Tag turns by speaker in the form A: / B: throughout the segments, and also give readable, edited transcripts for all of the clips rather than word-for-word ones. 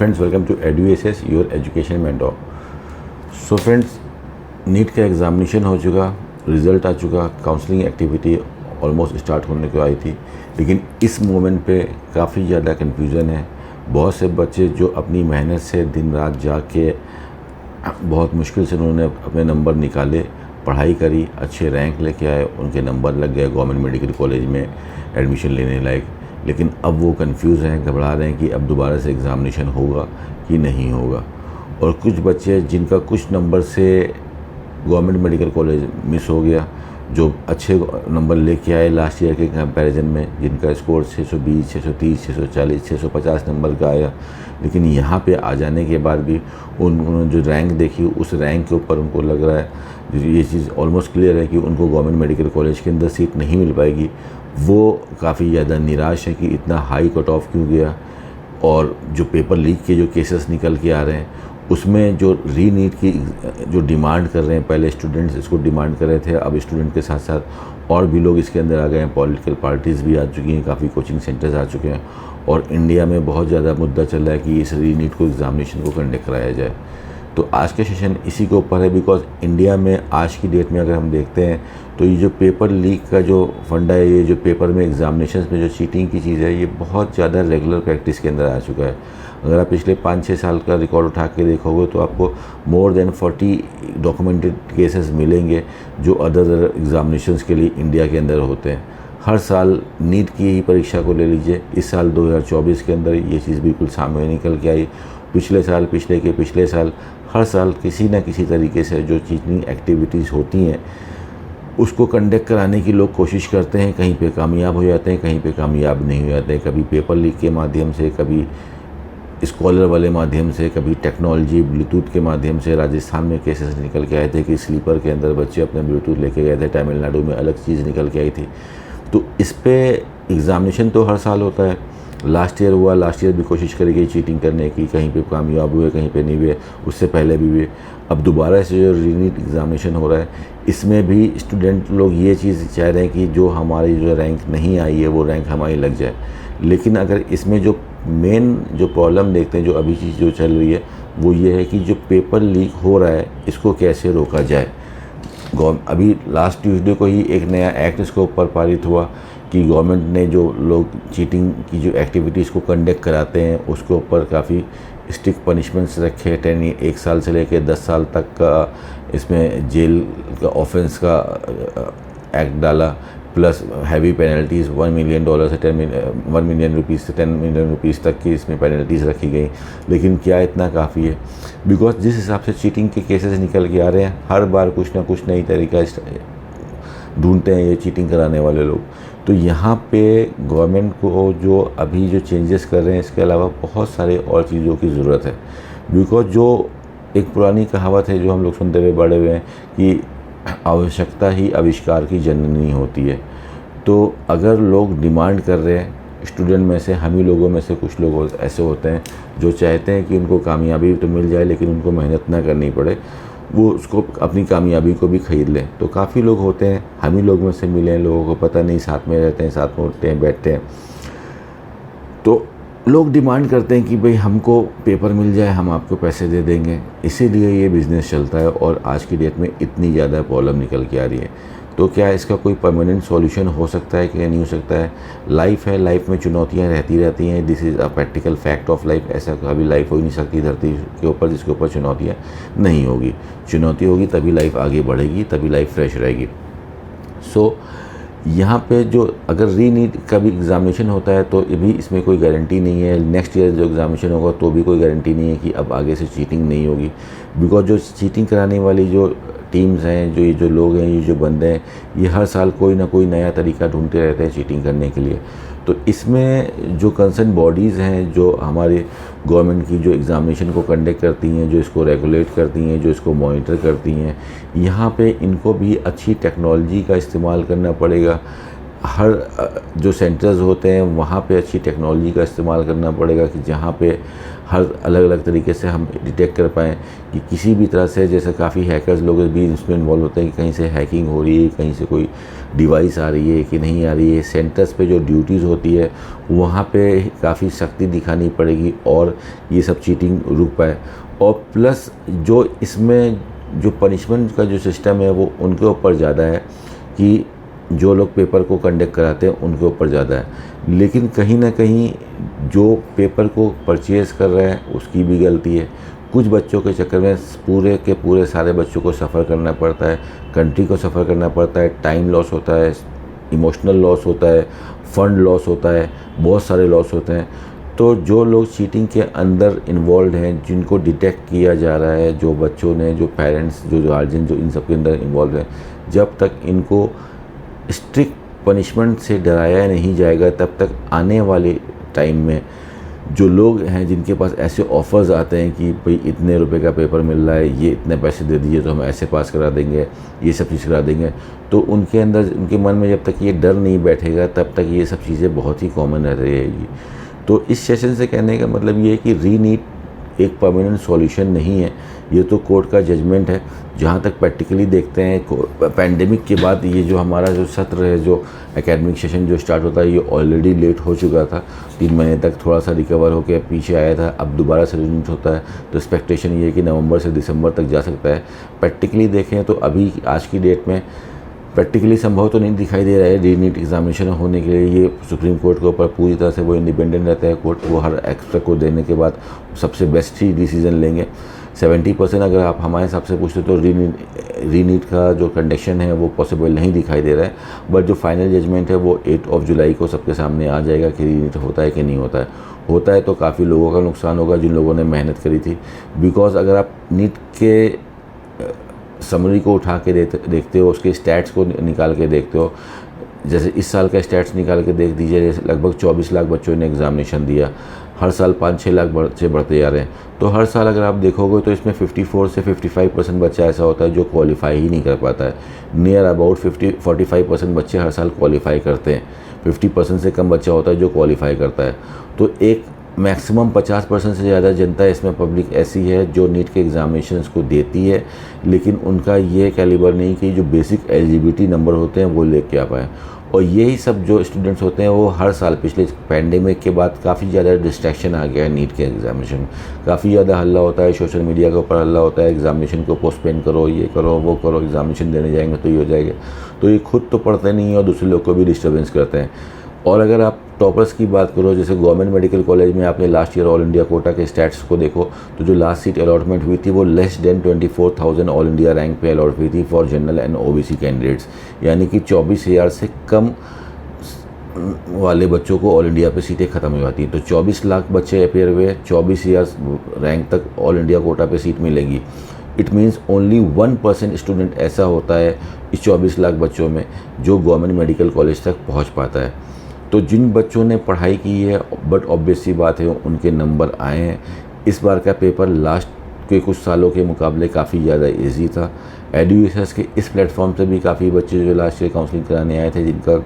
A: Friends, welcome to EduAccess, your education mentor. So friends, NEET का examination हो चुका, result आ चुका, काउंसलिंग एक्टिविटी ऑलमोस्ट स्टार्ट होने को आई थी, लेकिन इस मोमेंट पे काफ़ी ज़्यादा कन्फ्यूज़न है। बहुत से बच्चे जो अपनी मेहनत से दिन रात जाग के बहुत मुश्किल से उन्होंने अपने नंबर निकाले, पढ़ाई करी, अच्छे रैंक लेके आए, उनके नंबर लग गए गवर्नमेंट मेडिकल कॉलेज में एडमिशन लेने लायक, लेकिन अब वो कंफ्यूज हैं, घबरा रहे हैं कि अब दोबारा से एग्ज़ामिनेशन होगा कि नहीं होगा। और कुछ बच्चे जिनका कुछ नंबर से गवर्नमेंट मेडिकल कॉलेज मिस हो गया, जो अच्छे नंबर लेके आए लास्ट ईयर के कंपैरिजन में, जिनका स्कोर 620, 630, 640, 650 नंबर का आया, लेकिन यहाँ पे आ जाने के बाद भी उन्होंने जो रैंक देखी, उस रैंक के ऊपर उनको लग रहा है, ये चीज़ ऑलमोस्ट क्लियर है कि उनको गवर्नमेंट मेडिकल कॉलेज के अंदर सीट नहीं मिल पाएगी। वो काफ़ी ज़्यादा निराश है कि इतना हाई कट ऑफ क्यों गया। और जो पेपर लीक के जो केसेस निकल के आ रहे हैं, उसमें जो रीनीट की जो डिमांड कर रहे हैं, पहले स्टूडेंट्स इसको डिमांड कर रहे थे, अब स्टूडेंट के साथ साथ और भी लोग इसके अंदर आ गए हैं, पॉलिटिकल पार्टीज़ भी आ चुकी हैं, काफ़ी कोचिंग सेंटर्स आ चुके हैं, और इंडिया में बहुत ज़्यादा मुद्दा चल रहा है कि इस रीनीट को एग्ज़ामिनेशन को कंडक्ट कराया जाए। तो आज का सेशन इसी के ऊपर है, बिकॉज इंडिया में आज की डेट में अगर हम देखते हैं तो ये जो पेपर लीक का जो फंडा है, ये जो पेपर में एग्जामिनेशन में जो चीटिंग की चीज़ है, ये बहुत ज़्यादा रेगुलर प्रैक्टिस के अंदर आ चुका है। अगर आप पिछले 5-6 साल का रिकॉर्ड उठा के देखोगे तो आपको मोर देन 40 डॉक्यूमेंटेड केसेस मिलेंगे जो अदर एग्जामिनेशंस के लिए इंडिया के अंदर होते हैं। हर साल नीट की ही परीक्षा को ले लीजिए, इस साल 2024 के अंदर ये चीज़ बिल्कुल सामने निकल के आई। पिछले साल, पिछले साल, हर साल किसी न किसी तरीके से जो चीटिंग एक्टिविटीज़ होती हैं उसको कंडक्ट कराने की लोग कोशिश करते हैं। कहीं पे कामयाब हो जाते हैं, कहीं पे कामयाब नहीं हो जाते हैं। कभी पेपर लीक के माध्यम से, कभी स्कॉलर वाले माध्यम से, कभी टेक्नोलॉजी ब्लूटूथ के माध्यम से। राजस्थान में केसेस निकल के आए थे कि स्लीपर के अंदर बच्चे अपने ब्लूटूथ लेके गए थे, तमिलनाडु में अलग चीज़ निकल के आई थी। तो इस पे एग्ज़ामिनेशन तो हर साल होता है। लास्ट ईयर हुआ, लास्ट ईयर भी कोशिश करी गई चीटिंग करने की, कहीं पे कामयाब हुए, कहीं पे नहीं हुए, उससे पहले भी हुए। अब दोबारा से जो रीनीट एग्ज़ामिनेशन हो रहा है, इसमें भी स्टूडेंट लोग ये चीज़ चाह रहे हैं कि जो हमारी जो रैंक नहीं आई है वो रैंक हमारी लग जाए। लेकिन अगर इसमें जो मेन जो प्रॉब्लम देखते हैं, जो अभी चीज़ जो चल रही है, वो ये है कि जो पेपर लीक हो रहा है इसको कैसे रोका जाए। अभी लास्ट ट्यूसडे को ही एक नया एक्ट इसके ऊपर पारित हुआ कि गवर्नमेंट ने जो लोग चीटिंग की जो एक्टिविटीज़ को कंडक्ट कराते हैं उसके ऊपर काफ़ी स्ट्रिक्ट पनिशमेंट्स रखे। 1 साल से लेकर 10 साल तक का इसमें जेल का ऑफेंस का एक्ट डाला, प्लस हैवी पेनल्टीज़ $1 मिलियन से 1 मिलियन रुपीज़ से 10 मिलियन रुपीज़ तक की इसमें पेनल्टीज़ रखी गई। लेकिन क्या इतना काफ़ी है? बिकॉज जिस हिसाब से चीटिंग के केसेस निकल के आ रहे हैं, हर बार कुछ ना कुछ नई तरीका ढूंढते हैं ये चीटिंग कराने वाले लोग। तो यहाँ पे गवर्नमेंट को जो अभी जो चेंजेस कर रहे हैं, इसके अलावा बहुत सारे और चीज़ों की ज़रूरत है। बिकॉज जो एक पुरानी कहावत है जो हम लोग सुनते हुए बड़े हुए हैं कि आवश्यकता ही आविष्कार की जननी होती है। तो अगर लोग डिमांड कर रहे हैं, स्टूडेंट में से, हम ही लोगों में से कुछ लोग ऐसे होते हैं जो चाहते हैं कि उनको कामयाबी तो मिल जाए लेकिन उनको मेहनत ना करनी पड़े, वो उसको अपनी कामयाबी को भी ख़रीद लें। तो काफ़ी लोग होते हैं, हम ही लोग में से मिले हैं, लोगों को पता नहीं, साथ में रहते हैं, साथ में उठते हैं, बैठते हैं। तो लोग डिमांड करते हैं कि भाई हमको पेपर मिल जाए, हम आपको पैसे दे देंगे। इसीलिए ये बिज़नेस चलता है और आज की डेट में इतनी ज़्यादा प्रॉब्लम निकल के आ रही है। तो क्या इसका कोई परमानेंट सॉल्यूशन हो सकता है कि नहीं हो सकता है? लाइफ है, लाइफ में चुनौतियाँ रहती हैं। This is a practical fact of life. ऐसा कभी लाइफ हो ही नहीं सकती धरती के ऊपर जिसके ऊपर चुनौतियाँ नहीं होगी। चुनौती होगी तभी लाइफ आगे बढ़ेगी, तभी लाइफ फ्रेश रहेगी। सो यहाँ पे जो अगर रीनीट का भी एग्ज़ामिनेशन होता है तो ये भी इसमें कोई गारंटी नहीं है। नेक्स्ट ईयर जो एग्ज़ामिनेशन होगा तो भी कोई गारंटी नहीं है कि अब आगे से चीटिंग नहीं होगी। बिकॉज जो चीटिंग कराने वाली जो टीम्स हैं, जो ये जो लोग हैं, ये जो बंदे हैं, ये हर साल कोई ना कोई नया तरीका ढूंढते रहते हैं चीटिंग करने के लिए। तो इसमें जो कंसर्न बॉडीज़ हैं, जो हमारे गवर्नमेंट की जो एग्ज़ामिनेशन को कंडक्ट करती हैं, जो इसको रेगुलेट करती हैं, जो इसको मॉनिटर करती हैं, यहाँ पे इनको भी अच्छी टेक्नोलॉजी का इस्तेमाल करना पड़ेगा। हर जो सेंटर्स होते हैं वहाँ पे अच्छी टेक्नोलॉजी का इस्तेमाल करना पड़ेगा कि जहाँ पे हर अलग अलग तरीके से हम डिटेक्ट कर पाएँ कि किसी भी तरह से, जैसे काफ़ी हैकर्स लोग भी इसमें इन्वॉल्व होते हैं कि कहीं से हैकिंग हो रही है, कहीं से कोई डिवाइस आ रही है कि नहीं आ रही है। सेंटर्स पे जो ड्यूटीज़ होती है वहाँ पे काफ़ी सख्ती दिखानी पड़ेगी और ये सब चीटिंग रुक पाए। और प्लस जो इसमें जो पनिशमेंट का जो सिस्टम है वो उनके ऊपर ज़्यादा है कि जो लोग पेपर को कंडक्ट कराते हैं उनके ऊपर ज़्यादा है, लेकिन कहीं ना कहीं जो पेपर को परचेज़ कर रहे हैं उसकी भी गलती है। कुछ बच्चों के चक्कर में पूरे के पूरे सारे बच्चों को सफ़र करना पड़ता है, कंट्री को सफ़र करना पड़ता है, टाइम लॉस होता है, इमोशनल लॉस होता है, फंड लॉस होता है, बहुत सारे लॉस होते हैं। तो जो लोग चीटिंग के अंदर इन्वॉल्व हैं, जिनको डिटेक्ट किया जा रहा है, जो बच्चों ने, जो पेरेंट्स, जो गार्जियन, जो इन सब के अंदर इन्वॉल्व हैं, जब तक इनको स्ट्रिक्ट पनिशमेंट से डराया नहीं जाएगा तब तक आने वाले टाइम में जो लोग हैं जिनके पास ऐसे ऑफ़र्स आते हैं कि भाई इतने रुपए का पेपर मिल रहा है, ये इतने पैसे दे दीजिए तो हम ऐसे पास करा देंगे, ये सब चीज़ करा देंगे, तो उनके अंदर, उनके मन में जब तक ये डर नहीं बैठेगा तब तक ये सब चीज़ें बहुत ही कॉमन रह रहेगी। तो इस सेशन से कहने का मतलब ये है कि रीनीट एक परमानेंट सॉल्यूशन नहीं है, ये तो कोर्ट का जजमेंट है। जहाँ तक प्रैक्टिकली देखते हैं, पैंडेमिक के बाद ये जो हमारा जो सत्र है, जो एकेडमिक सेशन जो स्टार्ट होता है, ये ऑलरेडी लेट हो चुका था, 3 महीने तक थोड़ा सा रिकवर होकर पीछे आया था। अब दोबारा से रीनीट होता है तो एक्सपेक्टेशन ये है कि नवंबर से दिसंबर तक जा सकता है। प्रैक्टिकली देखें तो अभी आज की डेट में प्रैक्टिकली संभव तो नहीं दिखाई दे रहा है रीनीट एग्जामिनेशन होने के लिए। ये सुप्रीम कोर्ट के ऊपर पूरी तरह से वो इंडिपेंडेंट रहता है कोर्ट, वो हर एक्सपेक्ट को देने के बाद सबसे बेस्ट ही डिसीजन लेंगे। 70% अगर आप हमारे हिसाब से पूछते तो रीनीट का जो कंडक्शन है वो पॉसिबल नहीं दिखाई दे रहा है, बट जो फाइनल जजमेंट है वो 8 जुलाई को सबके सामने आ जाएगा कि रीनीट होता है कि नहीं होता है। होता है तो काफ़ी लोगों का नुकसान होगा जिन लोगों ने मेहनत करी थी, बिकॉज अगर आप नीट के समरी को उठा के देखते हो, उसके स्टैट्स को निकाल के देखते हो, जैसे इस साल का स्टैट्स निकाल के देख दीजिए, जैसे लगभग 24 लाख बच्चों ने एग्ज़ामिनेशन दिया, हर साल 5-6 लाख बच्चे बढ़ते जा रहे हैं। तो हर साल अगर आप देखोगे तो इसमें 54 से 55% बच्चा ऐसा होता है जो क्वालिफाई ही नहीं कर पाता है। नियर अबाउट 45% बच्चे हर साल क्वालिफाई करते हैं, 50% से कम बच्चा होता है जो क्वालिफाई करता है। तो एक मैक्सिमम 50% से ज़्यादा जनता इसमें पब्लिक ऐसी है जो नीट के एग्ज़ामिनेशंस को देती है, लेकिन उनका ये कैलिबर नहीं कि जो बेसिक एलिजिबिलिटी नंबर होते हैं वो लेके आ पाए। और यही सब जो स्टूडेंट्स होते हैं वो हर साल, पिछले पैंडेमिक के बाद काफ़ी ज़्यादा डिस्ट्रैक्शन आ गया है नीट के एग्ज़ामिनेशन में, काफ़ी ज़्यादा हल्ला होता है, सोशल मीडिया के ऊपर हल्ला होता है, एग्ज़ामिनेशन को पोस्टपोन करो, ये करो, वो करो, एग्ज़ामिनेशन देने जाएंगे तो ये हो जाएगा। तो ये खुद तो पढ़ते नहीं है और दूसरे लोग को भी डिस्टर्बेंस करते हैं। और अगर आप टॉपर्स की बात करो, जैसे गवर्नमेंट मेडिकल कॉलेज में आपने last year all India quota के स्टैट्स को देखो तो जो लास्ट सीट अलॉटमेंट हुई थी वो less than 24,000 all India rank पे अलॉट हुई थी for general and OBC candidates, यानी कि 24,000 से कम वाले बच्चों को ऑल इंडिया पे सीटें ख़त्म हो जाती हैं। तो 24 लाख बच्चे अपेयर हुए, 24,000 रैंक तक ऑल इंडिया कोटा पे सीट मिलेगी। इट मीन्स ओनली 1% स्टूडेंट ऐसा होता है इस 24 लाख बच्चों में जो गवर्नमेंट मेडिकल कॉलेज तक पहुंच पाता है। तो जिन बच्चों ने पढ़ाई की है, बट ऑब्वियस सी बात है उनके नंबर आए हैं। इस बार का पेपर लास्ट के कुछ सालों के मुकाबले काफ़ी ज़्यादा इजी था। एडुकेशंस के इस प्लेटफॉर्म से भी काफ़ी बच्चे जो लास्ट ईयर काउंसलिंग कराने आए थे जिनका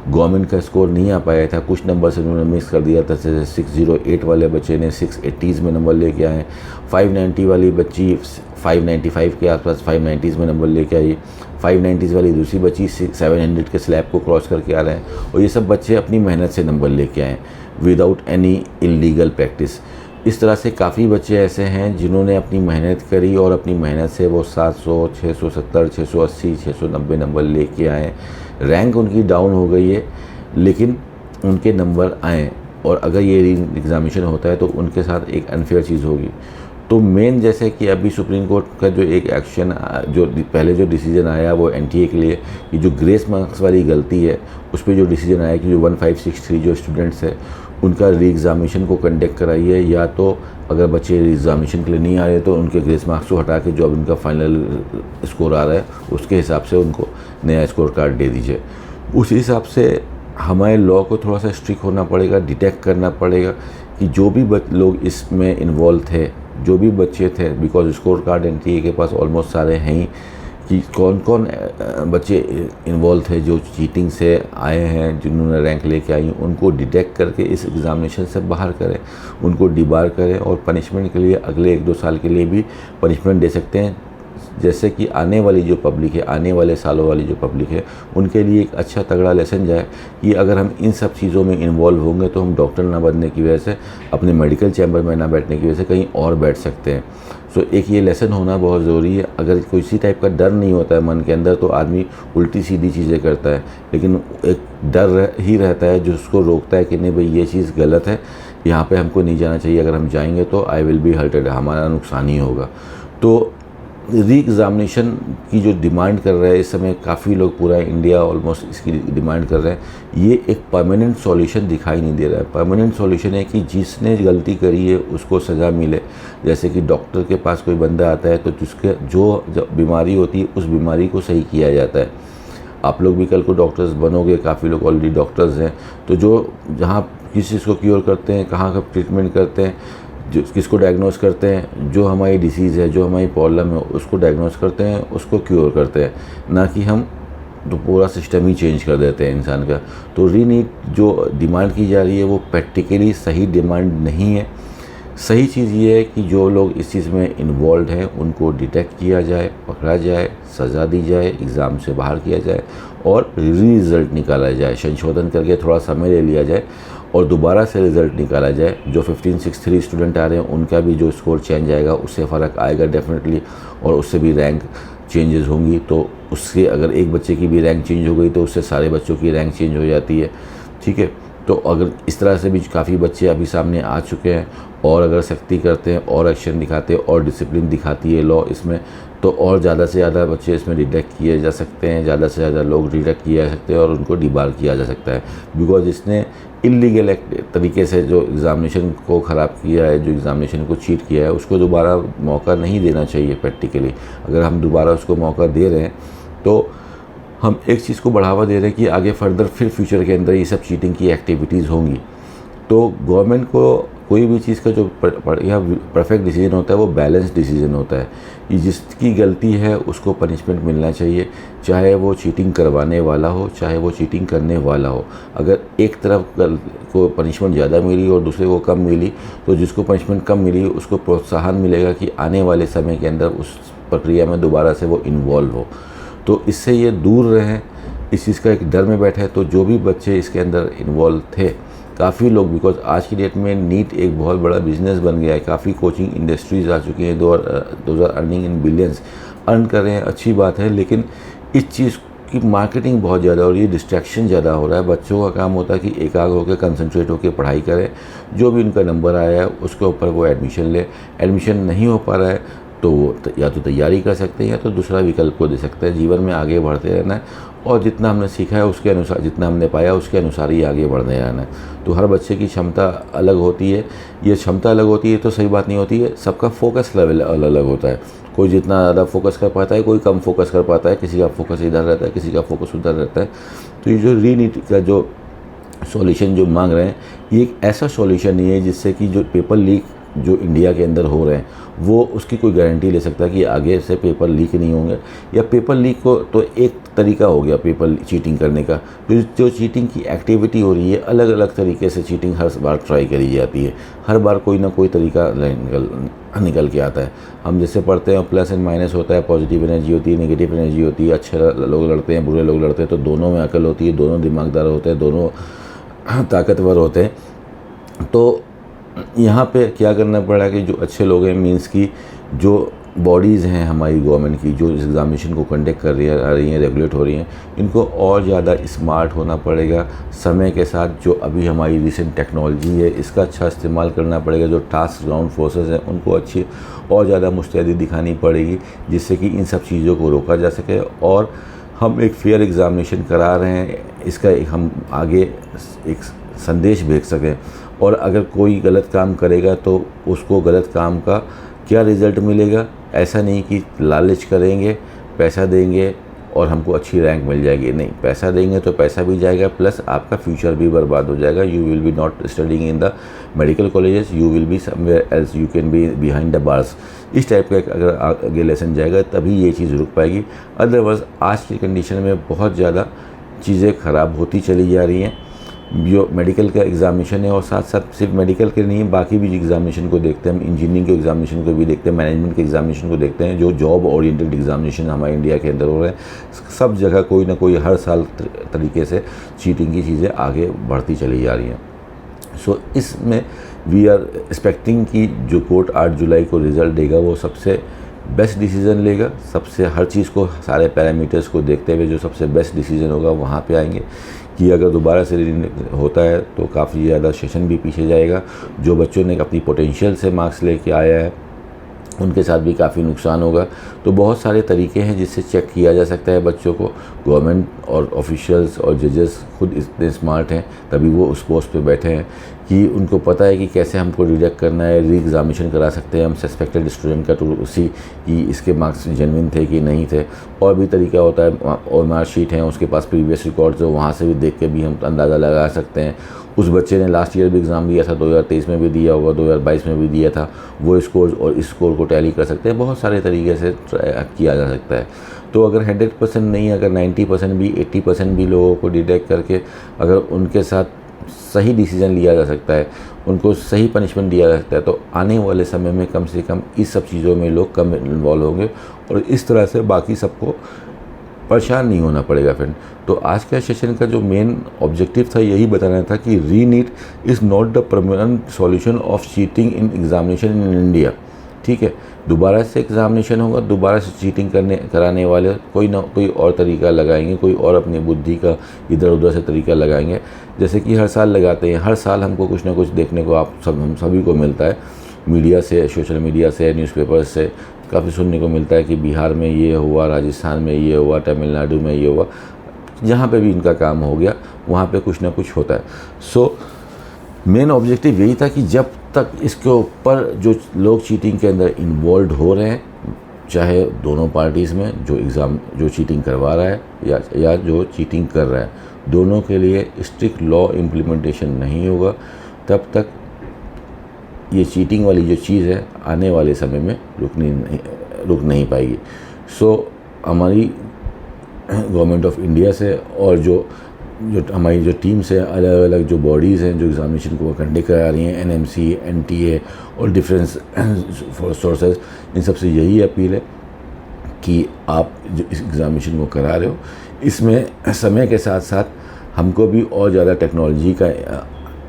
A: गवर्नमेंट का स्कोर नहीं आ पाया था, कुछ नंबर से उन्होंने मिस कर दिया था। जैसे 608 वाले बच्चे ने 680s में नंबर लेके आए, 590 वाली बच्ची 595 के आसपास 590s में नंबर लेके आई, 590s वाली दूसरी बच्ची 700 के स्लैब को क्रॉस करके आ रहे हैं। और ये सब बच्चे अपनी मेहनत से नंबर लेके आए विदाउट एनी इलीगल प्रैक्टिस। इस तरह से काफ़ी बच्चे ऐसे हैं जिन्होंने अपनी मेहनत करी और अपनी मेहनत से वो 700, 670, 680, 690 नंबर लेके आए। रैंक उनकी डाउन हो गई है लेकिन उनके नंबर आए, और अगर ये एग्ज़ामिनेशन होता है तो उनके साथ एक अनफेयर चीज़ होगी। तो मेन जैसे कि अभी सुप्रीम कोर्ट का जो एक एक्शन, जो पहले जो डिसीजन आया वो एनटीए के लिए कि जो ग्रेस मार्क्स वाली गलती है उस पर जो डिसीजन आया कि जो 1563 जो स्टूडेंट्स है उनका री एग्ज़ामिनेशन को कंडक्ट कराइए, या तो अगर बच्चे री एग्ज़ामिनेशन के लिए नहीं आ रहे तो उनके ग्रेस मार्क्स को हटा के जो अब उनका फाइनल स्कोर आ रहा है उसके हिसाब से उनको नया स्कोर कार्ड दे दीजिए। उसी हिसाब से हमारे लॉ को थोड़ा सा स्ट्रिक्ट होना पड़ेगा, डिटेक्ट करना पड़ेगा कि जो भी लोग इसमें इन्वॉल्व थे, जो भी बच्चे थे, बिकॉज स्कोर कार्ड एनटीए के पास ऑलमोस्ट सारे हैं ही, कि कौन कौन बच्चे इन्वॉल्व थे जो चीटिंग से आए हैं, जिन्होंने रैंक लेके आई, उनको डिटेक्ट करके इस एग्ज़ामिनेशन से बाहर करें, उनको डिबार करें और पनिशमेंट के लिए अगले 1-2 साल के लिए भी पनिशमेंट दे सकते हैं, जैसे कि आने वाली जो पब्लिक है, आने वाले सालों वाली जो पब्लिक है, उनके लिए एक अच्छा तगड़ा लेसन जाए कि अगर हम इन सब चीज़ों में इन्वॉल्व होंगे तो हम डॉक्टर ना बनने की वजह से, अपने मेडिकल चैम्बर में ना बैठने की वजह से कहीं और बैठ सकते हैं। सो एक ये लेसन होना बहुत ज़रूरी है। अगर किसी टाइप का डर नहीं होता है मन के अंदर तो आदमी उल्टी सीधी चीज़ें करता है, लेकिन एक डर ही रहता है जो उसको रोकता है कि नहीं भाई ये चीज़ गलत है, यहाँ पे हमको नहीं जाना चाहिए, अगर हम जाएंगे तो आई विल बी हर्टेड, हमारा नुकसान ही होगा। तो री एग्ज़ामिनेशन की जो डिमांड कर रहे हैं इस समय काफ़ी लोग, पूरा इंडिया ऑलमोस्ट इसकी डिमांड कर रहे हैं, ये एक परमानेंट सॉल्यूशन दिखाई नहीं दे रहा है। परमानेंट सॉल्यूशन है कि जिसने गलती करी है उसको सज़ा मिले। जैसे कि डॉक्टर के पास कोई बंदा आता है तो जिसके जो बीमारी होती है उस बीमारी को सही किया जाता है। आप लोग भी कल को डॉक्टर्स बनोगे, काफ़ी लोग ऑलरेडी डॉक्टर्स हैं, तो जो जहाँ किस चीज़ को क्योर करते हैं, कहाँ का ट्रीटमेंट करते हैं, जो किसको डायग्नोस करते हैं, जो हमारी डिसीज़ है, जो हमारी प्रॉब्लम है उसको डायग्नोस करते हैं, उसको क्योर करते हैं, ना कि हम तो पूरा सिस्टम ही चेंज कर देते हैं इंसान का। तो रीनीट जो डिमांड की जा रही है वो प्रैक्टिकली सही डिमांड नहीं है। सही चीज़ ये है कि जो लोग इस चीज़ में इन्वॉल्व हैं उनको डिटेक्ट किया जाए, पकड़ा जाए, सज़ा दी जाए, एग्ज़ाम से बाहर किया जाए और रिज़ल्ट निकाला जाए, संशोधन करके थोड़ा समय ले लिया जाए और दोबारा से रिज़ल्ट निकाला जाए। जो 1563 स्टूडेंट आ रहे हैं उनका भी जो स्कोर चेंज आएगा उससे फ़र्क आएगा डेफिनेटली, और उससे भी रैंक चेंजेस होंगी। तो उससे अगर एक बच्चे की भी रैंक चेंज हो गई तो उससे सारे बच्चों की रैंक चेंज हो जाती है, ठीक है। तो अगर इस तरह से भी काफ़ी बच्चे अभी सामने आ चुके हैं और अगर सख्ती करते हैं और एक्शन दिखाते हैं और डिसिप्लिन दिखाती है लॉ इसमें, तो और ज़्यादा से ज़्यादा बच्चे इसमें डिटेक्ट किए जा सकते हैं, ज़्यादा से ज़्यादा लोग डिटेक्ट किए जा सकते हैं और उनको डिबार किया जा सकता है। बिकॉज इसने इलीगल तरीके से जो एग्ज़ामिनेशन को ख़राब किया है, जो एग्ज़ामिनेशन को चीट किया है, उसको दोबारा मौका नहीं देना चाहिए प्रैक्टिकली। अगर हम दोबारा उसको मौका दे रहे हैं तो हम एक चीज़ को बढ़ावा दे रहे हैं कि आगे फर्दर फिर फ्यूचर के अंदर ये सब चीटिंग की एक्टिविटीज़ होंगी। तो गवर्नमेंट को कोई भी चीज़ का जो परफेक्ट डिसीजन होता है वो बैलेंस डिसीजन होता है कि जिसकी गलती है उसको पनिशमेंट मिलना चाहिए, चाहे वो चीटिंग करवाने वाला हो, चाहे वो चीटिंग करने वाला हो। अगर एक तरफ को पनिशमेंट ज़्यादा मिली और दूसरे को कम मिली तो जिसको पनिशमेंट कम मिली उसको प्रोत्साहन मिलेगा कि आने वाले समय के अंदर उस प्रक्रिया में दोबारा से वो इन्वॉल्व हो। तो इससे ये दूर रहें, इस चीज़ का एक डर में बैठे। तो जो भी बच्चे इसके अंदर इन्वॉल्व थे, काफ़ी लोग, बिकॉज आज की डेट में नीट एक बहुत बड़ा बिजनेस बन गया है, काफ़ी कोचिंग इंडस्ट्रीज़ आ चुकी हैं, those are earning in billions, earn कर रहे हैं, अच्छी बात है। लेकिन इस चीज़ की मार्केटिंग बहुत ज़्यादा हो रही है, डिस्ट्रैक्शन ज़्यादा हो रहा है। बच्चों का काम होता है कि एकाग्र होकर कंसंट्रेट होकर पढ़ाई करें, जो भी उनका नंबर आया है उसके ऊपर वो एडमिशन ले। एडमिशन नहीं हो पा रहा है तो वो या तो तैयारी कर सकते हैं या तो दूसरा विकल्प को दे सकते हैं। जीवन में आगे बढ़ते रहना है और जितना हमने सीखा है उसके अनुसार, जितना हमने पाया उसके अनुसार ही आगे बढ़ने रहना है। तो हर बच्चे की क्षमता अलग होती है, ये क्षमता अलग होती है तो सही बात नहीं होती है। सबका फोकस लेवल अलग अलग होता है, कोई जितना ज़्यादा फोकस कर पाता है, कोई कम फोकस कर पाता है, किसी का फोकस इधर रहता है, किसी का फोकस उधर रहता है। तो ये जो रीनीट का जो सॉल्यूशन जो मांग रहे हैं, ये एक ऐसा सॉल्यूशन नहीं है जिससे कि जो पेपर लीक जो इंडिया के अंदर हो रहे हैं वो उसकी कोई गारंटी ले सकता है कि आगे से पेपर लीक नहीं होंगे। या पेपर लीक को तो एक तरीका हो गया पेपर चीटिंग करने का, जो चीटिंग की एक्टिविटी हो रही है अलग अलग तरीके से चीटिंग हर बार ट्राई करी जाती है, हर बार कोई ना कोई तरीका निकल के आता है। हम जैसे पढ़ते हैं प्लस एंड माइनस होता है, पॉजिटिव एनर्जी होती है, नेगेटिव एनर्जी होती है, अच्छे लोग लड़ते हैं, बुरे लोग लड़ते हैं, तो दोनों में अकल होती है, दोनों दिमागदार होते हैं, दोनों ताकतवर होते हैं। तो यहाँ पे क्या करना पड़ा कि जो अच्छे लोग हैं, मीन्स की जो बॉडीज़ हैं हमारी गवर्नमेंट की, जो इस एग्ज़ामिनेशन को कंडक्ट कर रही हैं, रेगुलेट हो रही हैं, इनको और ज़्यादा स्मार्ट होना पड़ेगा। समय के साथ जो अभी हमारी रिसेंट टेक्नोलॉजी है इसका अच्छा इस्तेमाल करना पड़ेगा। जो टास्क ग्राउंड फोर्सेस हैं उनको अच्छी और ज़्यादा मुस्तैदी दिखानी पड़ेगी जिससे कि इन सब चीज़ों को रोका जा सके और हम एक फेयर एग्ज़ामिनेशन करा रहे हैं इसका हम आगे एक संदेश भेज सकें। और अगर कोई गलत काम करेगा तो उसको गलत काम का क्या रिज़ल्ट मिलेगा, ऐसा नहीं कि लालच करेंगे, पैसा देंगे और हमको अच्छी रैंक मिल जाएगी। नहीं, पैसा देंगे तो पैसा भी जाएगा, प्लस आपका फ्यूचर भी बर्बाद हो जाएगा। You will be not studying in the medical colleges, you will be somewhere else, you can be behind the bars. इस टाइप का अगर आगे लेसन जाएगा तभी ये चीज़ रुक पाएगी। अदरवाइज़ आज की कंडीशन में बहुत ज़्यादा चीज़ें ख़राब होती चली जा रही हैं। जो मेडिकल का एग्ज़ामिनेशन है, और साथ साथ सिर्फ मेडिकल के नहीं, बाकी भी एग्ज़ामिनेशन को देखते हैं हम, इंजीनियरिंग के एग्ज़ामिनेशन को भी देखते हैं, मैनेजमेंट के एग्ज़ामिनेशन को देखते हैं, जो जॉब ओरिएंटेड एग्ज़ामिनेशन हमारे इंडिया के अंदर हो रहे हैं। सब जगह कोई ना कोई हर साल तरीके से चीटिंग की चीज़ें आगे बढ़ती चली जा रही हैं। सो इसमें वी आर एक्सपेक्टिंग कि जो कोर्ट 8 जुलाई को रिज़ल्ट देगा वो सबसे बेस्ट डिसीज़न लेगा, सबसे हर चीज़ को, सारे पैरामीटर्स को देखते हुए जो सबसे बेस्ट डिसीज़न होगा वहाँ पे आएंगे। कि अगर दोबारा से होता है तो काफ़ी ज़्यादा सेशन भी पीछे जाएगा। जो बच्चों ने अपनी पोटेंशियल से मार्क्स लेके आया है उनके साथ भी काफ़ी नुकसान होगा। तो बहुत सारे तरीके हैं जिससे चेक किया जा सकता है बच्चों को। गवर्नमेंट और ऑफिशियल्स और जजेस खुद इतने स्मार्ट हैं, तभी वो उस पोस्ट पे बैठे हैं कि उनको पता है कि कैसे हमको डिडक्ट करना है, री एग्ज़ामिनेशन करा सकते हैं हम सस्पेक्टेड स्टूडेंट का, तो उसी कि इसके मार्क्स जेन्युइन थे कि नहीं थे। और भी तरीका होता है, और मार्कशीट हैं उसके पास, प्रीवियस रिकॉर्ड्स हो, वहाँ से भी देख के भी हम अंदाज़ा लगा सकते हैं उस बच्चे ने लास्ट ईयर भी एग्ज़ाम दिया था, 2023 में भी दिया होगा, 2022 में भी दिया था, वो स्कोर और इस स्कोर को टैली कर सकते हैं। बहुत सारे तरीके से किया जा सकता है। तो अगर 100% नहीं, अगर 90% भी, 80% भी लोगों को डिटेक्ट करके अगर उनके साथ सही डिसीजन लिया जा सकता है, उनको सही पनिशमेंट दिया जा सकता है, तो आने वाले समय में कम से कम इस सब चीज़ों में लोग कम इन्वॉल्व होंगे और इस तरह से बाकी सबको परेशान नहीं होना पड़ेगा। फ्रेंड, तो आज का सेशन का जो मेन ऑब्जेक्टिव था यही बताना था कि रीनीट is not the permanent solution of cheating in examination in India. ठीक है, दोबारा से एग्जामिनेशन होगा, दोबारा से चीटिंग कराने वाले कोई ना कोई और तरीका लगाएंगे, कोई और अपनी बुद्धि का इधर उधर से तरीका लगाएंगे, जैसे कि हर साल लगाते हैं। हर साल हमको कुछ ना कुछ देखने को हम सभी को मिलता है, मीडिया से, सोशल मीडिया से, न्यूज़पेपर से काफ़ी सुनने को मिलता है कि बिहार में ये हुआ, राजस्थान में ये हुआ, तमिलनाडु में ये हुआ, जहाँ पे भी इनका काम हो गया वहाँ पे कुछ ना कुछ होता है। सो मेन ऑब्जेक्टिव यही था कि जब तक इसके ऊपर जो लोग चीटिंग के अंदर इन्वॉल्व हो रहे हैं, चाहे दोनों पार्टीज़ में, जो चीटिंग करवा रहा है या जो चीटिंग कर रहा है, दोनों के लिए स्ट्रिक्ट लॉ इम्प्लीमेंटेशन नहीं होगा, तब तक ये चीटिंग वाली जो चीज़ है आने वाले समय में रुक नहीं पाएगी। सो हमारी गवर्नमेंट ऑफ इंडिया से और जो हमारी जो टीम्स है, अलग अलग जो बॉडीज़ हैं जो एग्ज़ामिनेशन को कंडक्ट करा रही हैं, NMC, NTA और डिफरेंस सोर्सेज, इन सबसे यही अपील है कि आप जो इस एग्ज़ामिनेशन को करा रहे हो, इसमें समय के साथ साथ हमको भी और ज़्यादा टेक्नोलॉजी का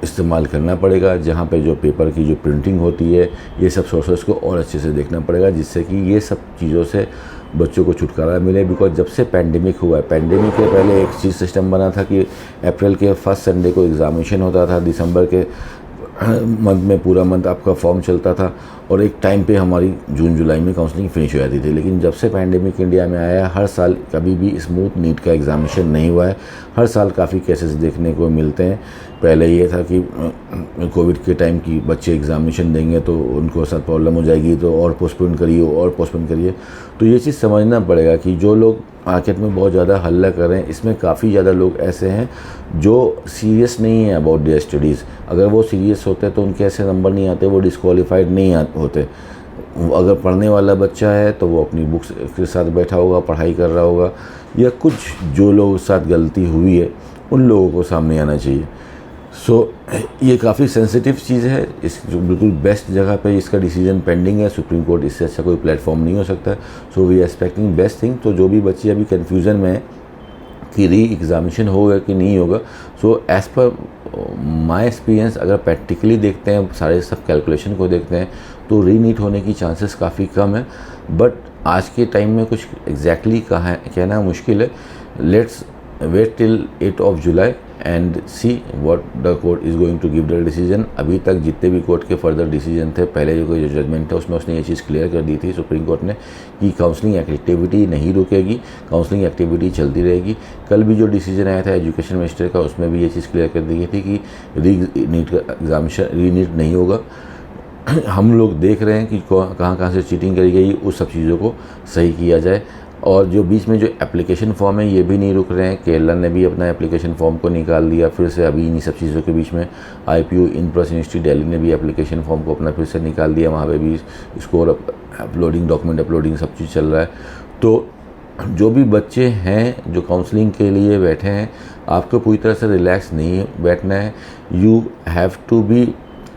A: इस्तेमाल करना पड़ेगा। जहाँ पे जो पेपर की जो प्रिंटिंग होती है, ये सब सोर्सेस को और अच्छे से देखना पड़ेगा, जिससे कि ये सब चीज़ों से बच्चों को छुटकारा मिले। बिकॉज जब से पैंडेमिक हुआ है, पैंडेमिक के पहले एक चीज़ सिस्टम बना था कि अप्रैल के फर्स्ट संडे को एग्ज़ामिनेशन होता था, दिसंबर के मंथ में पूरा मंथ आपका फॉर्म चलता था और एक टाइम पे हमारी जून जुलाई में काउंसलिंग फिनिश हो जाती थी। लेकिन जब से पैंडेमिक इंडिया में आया, हर साल कभी भी स्मूथ नीट का एग्ज़ामिनेशन नहीं हुआ है। हर साल काफ़ी केसेस देखने को मिलते हैं। पहले ये था कि कोविड के टाइम की बच्चे एग्ज़ामिनेशन देंगे तो उनको साथ प्रॉब्लम हो जाएगी, तो और पोस्टपोन करिए। तो ये चीज़ समझना पड़ेगा कि जो लोग मार्केट में बहुत ज़्यादा हल्ला कर रहे हैं, इसमें काफ़ी ज़्यादा लोग ऐसे हैं जो सीरियस नहीं है अबाउट देयर स्टडीज़। अगर वो सीरियस होते तो उनके ऐसे नंबर नहीं आते, वो डिस्क्वालीफाइड नहीं होते। अगर पढ़ने वाला बच्चा है तो वो अपनी बुक्स के साथ बैठा होगा, पढ़ाई कर रहा होगा, या कुछ जो लोगों के साथ गलती हुई है उन लोगों को सामने आना चाहिए। सो ये काफ़ी सेंसिटिव चीज़ है, इस जो बिल्कुल बेस्ट जगह पे इसका डिसीजन पेंडिंग है। सुप्रीम कोर्ट इससे अच्छा कोई प्लेटफॉर्म नहीं हो सकता। So we are expecting best thing. तो जो भी बच्चे अभी कन्फ्यूज़न में है कि री एग्ज़ामिनेशन होगा कि नहीं होगा, so as per my experience अगर प्रैक्टिकली देखते हैं, सारे सब कैलकुलेशन को देखते हैं, तो री नीट होने की चांसेस काफ़ी कम है। बट आज के टाइम में कुछ एग्जैक्टली कहना मुश्किल है। Let's wait till 8 of July and see what the court is going to give the decision. अभी तक जितने भी कोर्ट के फर्दर डिसीजन थे, पहले जो कोई जजमेंट था उसमें उसने ये चीज़ क्लियर कर दी थी सुप्रीम कोर्ट ने कि काउंसलिंग एक्टिविटी नहीं रुकेगी, काउंसलिंग एक्टिविटी चलती रहेगी। कल भी जो डिसीजन आया था एजुकेशन मिनिस्टर का, उसमें भी ये चीज़ क्लियर कर दी गई थी कि नीट का एग्जामिनेशन री नीट नहीं होगा। हम लोग देख रहे हैं कि कहाँ से चीटिंग करी गई, उस सब चीज़ों को सही किया जाए और जो बीच में जो एप्लीकेशन फॉर्म है ये भी नहीं रुक रहे हैं। केरला ने भी अपना एप्लीकेशन फॉर्म को निकाल दिया फिर से अभी इन्हीं सब चीज़ों के बीच में। IPU in person university Delhi ने भी एप्लीकेशन फॉर्म को अपना फिर से निकाल दिया, वहाँ पे भी स्कोर अपलोडिंग, डॉक्यूमेंट अपलोडिंग सब चीज़ चल रहा है। तो जो भी बच्चे हैं जो काउंसलिंग के लिए बैठे हैं, आपको पूरी तरह से रिलैक्स नहीं बैठना है। You have to be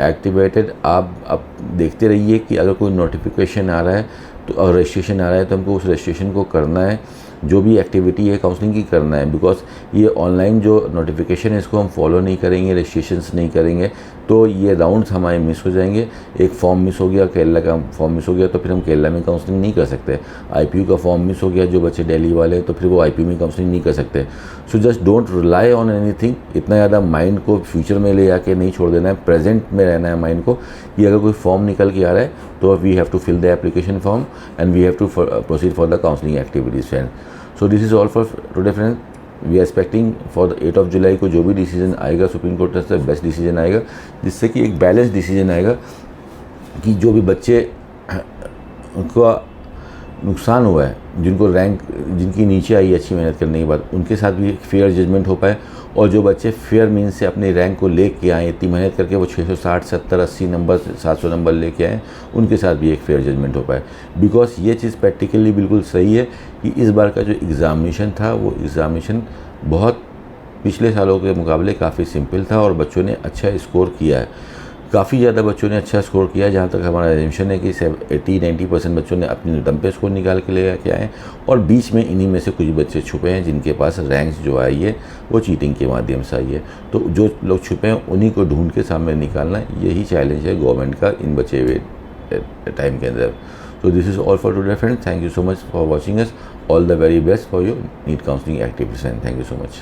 A: activated. आप देखते रहिए कि अगर कोई नोटिफिकेशन आ रहा है तो और रजिस्ट्रेशन आ रहा है तो हमको उस रजिस्ट्रेशन को करना है, जो भी एक्टिविटी है काउंसलिंग की करना है। बिकॉज ये ऑनलाइन जो नोटिफिकेशन है इसको हम फॉलो नहीं करेंगे, रजिस्ट्रेशंस नहीं करेंगे तो ये राउंड्स हमारे मिस हो जाएंगे। एक फॉर्म मिस हो गया, केरला का फॉर्म मिस हो गया तो फिर हम केरला में काउंसलिंग नहीं कर सकते। IPU का फॉर्म मिस हो गया जो बच्चे दिल्ली वाले हैं तो फिर वो IPU में काउंसलिंग नहीं कर सकते। So just don't rely on anything. इतना ज़्यादा माइंड को फ्यूचर में ले आके नहीं छोड़ देना है, प्रेजेंट में रहना है माइंड को कि अगर कोई फॉर्म निकल के आ रहा है तो we have to fill the application form and we have to proceed for the counselling activities friend. So this is all for today friend. We are expecting for the 8 जुलाई को जो भी डिसीजन आएगा सुप्रीम कोर्ट से best decision आएगा, जिससे कि एक बैलेंस डिसीजन आएगा कि जो भी बच्चे का नुकसान हुआ है, जिनको रैंक जिनकी नीचे आई अच्छी मेहनत करने के बाद, उनके साथ भी एक फेयर जजमेंट हो पाए। और जो बच्चे फेयर मीन से अपने रैंक को लेके आए, इतनी मेहनत करके वो 660, 70, 80 नंबर 700 नंबर लेके आए, उनके साथ भी एक फेयर जजमेंट हो पाए। बिकॉज ये चीज़ प्रैक्टिकली बिल्कुल सही है कि इस बार का जो एग्ज़ामिनेशन था वो एग्ज़ामिनेशन बहुत पिछले सालों के मुकाबले काफ़ी सिंपल था और बच्चों ने अच्छा स्कोर किया है। काफ़ी ज़्यादा बच्चों ने अच्छा स्कोर किया, जहाँ तक हमारा एजम्पशन है कि 80-90% बच्चों ने अपनी दम पे स्कोर निकाल के ले के आए। और बीच में इन्हीं में से कुछ बच्चे छुपे हैं जिनके पास रैंक्स जो आई है वो चीटिंग के माध्यम से आई है। तो जो लोग छुपे हैं उन्हीं को ढूंढ के सामने निकालना, यही चैलेंज है गवर्नमेंट का इन बचे हुए टाइम के अंदर। So this is all for today friends. Thank you so much for watching us. All the very best for your NEET counseling activities and thank you so much.